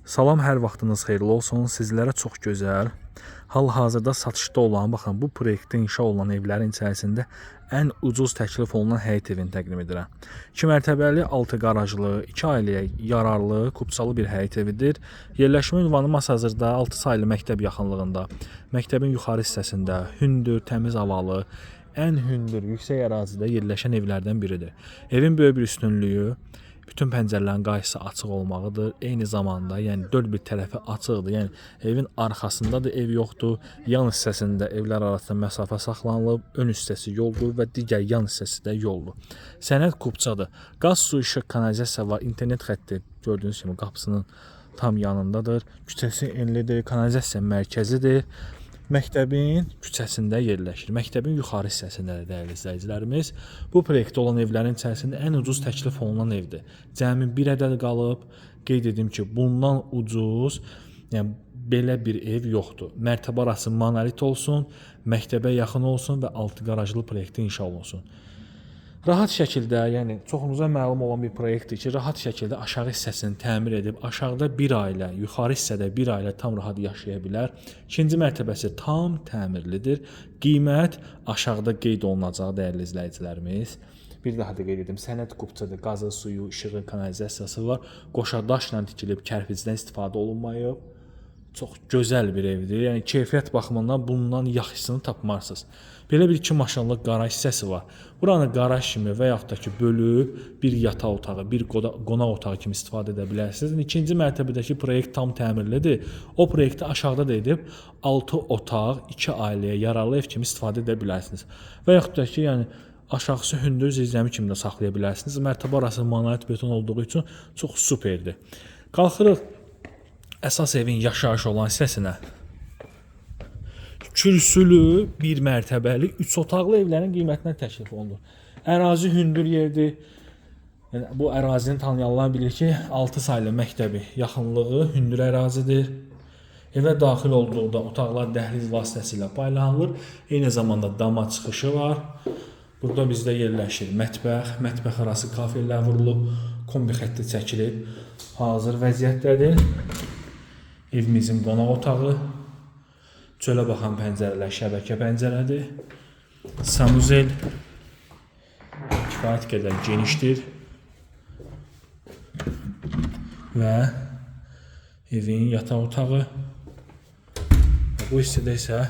Salam, hər vaxtınız xeyirli olsun. Sizlərə çox gözəl, hal-hazırda satışda olan, baxın, bu proyektdə inşa olunan evlərin içərisində ən ucuz təklif olunan həyət evini təqdim edirəm. 2 mərtəbəli, 6 qarajlı, 2 ailəyə yararlı, kupçalı bir həyət evidir. Yerləşmə ünvanı Masazırda 6 saylı məktəb yaxınlığında, məktəbin yuxarı hissəsində hündür, təmiz havalı, ən hündür, yüksək ərazidə yerləşən evlərdən biridir. Evin böyük bir üstünlüyü bütün pəncərələrin qarşısı açıq olmağıdır. Eyni zamanda, yəni dörd bir tərəfi açıqdır. Yəni evin arxasında da ev yoxdur. Yan hissəsində evlər arasında məsafə saxlanılıb. Ön hissəsi yoldur və digər yan hissəsi də yoldur. Sənəd kupçadır. Qaz, su, işıq, kanalizasiya var. İnternet xətti gördüyünüz kimi qapısının tam yanındadır. Küçəsi enlidir. Kanalizasiya mərkəzidir. Məktəbin küçəsində yerləşir. Məktəbin yuxarı hissəsindədir, dəyərli izləyicilərimiz. Bu proyektdə olan evlərin içərisində ən ucuz təklif olunan evdir. Cəmi bir ədəd qalıb. Qeyd edim ki, bundan ucuz, yəni belə bir ev yoxdur. Mərtəbə arası monolit olsun, məktəbə yaxın olsun və 6 qarajlı proyektdə inşa olunsun. Rahat şəkildə, yəni çoxunuza məlum olan bir proyektdir ki, rahat şəkildə aşağı hissəsini təmir edib, aşağıda bir ailə, yuxarı hissədə bir ailə tam rahat yaşaya bilər. İkinci mərtəbəsi tam təmirlidir. Qiymət aşağıda qeyd olunacaq, dəyərli izləyicilərimiz. Bir daha da qeyd edim, sənəd kupçadır, qazı, suyu, işığı, kanalizasiyası var. Qoşa daşla tikilib, kərpicdən istifadə olunmayıb. Çox gözəl bir evdir. Yəni keyfiyyət baxımından bundan yaxşısını tapmarsınız. Belə bir 2 maşınlıq qaraj hissəsi var. Buranı qaraj kimi və yaxud da ki bölüb bir yataq otağı, bir qonaq otağı kimi istifadə edə bilərsiniz. İkinci mərtəbədəki proyekt tam təmirlidir. O proyektdə aşağıda da edib 6 otaq, 2 ailəyə yararlı ev kimi istifadə edə bilərsiniz. Və yaxud da ki, yəni aşağısı hündür zirzəmi kimi də saxlaya bilərsiniz. Mərtəbə arası monolit beton olduğu üçün çox superdir. Qalxırıq əsas evin yaşayış olan hissəsinə. Kürsülü, bir mərtəbəli, 3 otaqlı evlərin qiymətinə təklif olunur. Ərazi hündür yerdir. Yəni, bu ərazini tanıyanlar bilir ki, 6 saylı məktəbi yaxınlığı hündür ərazidir. Evə daxil olduqda otaqlar dəhliz vasitəsilə paylanılır. Eyni zamanda dama çıxışı var. Burada bizdə yerləşir mətbəx, mətbəx arası kafellər vurulub, kombi xətti çəkilib, hazır vəziyyətdədir. Evimizin qonaq otağı, çölə baxan pəncərələr şəbəkə pəncərədir. Sanuzel kifayət qədər genişdir və evin yataq otağı. Bu hissədə isə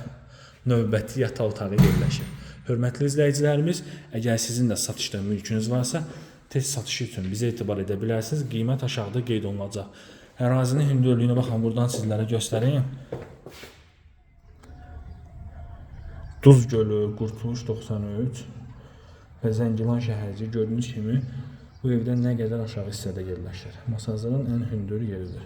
növbəti yataq otağı yerləşir. Hörmətli izləyicilərimiz, əgər sizin də satışda mülkünüz varsa, tez satışı üçün bizə etibar edə bilərsiniz. Qiymət aşağıda qeyd olunacaq. Ərazinin hündürlüyünə baxın, buradan sizlərə göstəreyim. Duz gölü, Qurtuluş 93 və Zəngilan şəhərci gördüyünüz kimi bu evdən nə qədər aşağı hissədə yerləşir. Masazırın ən hündür yeridir.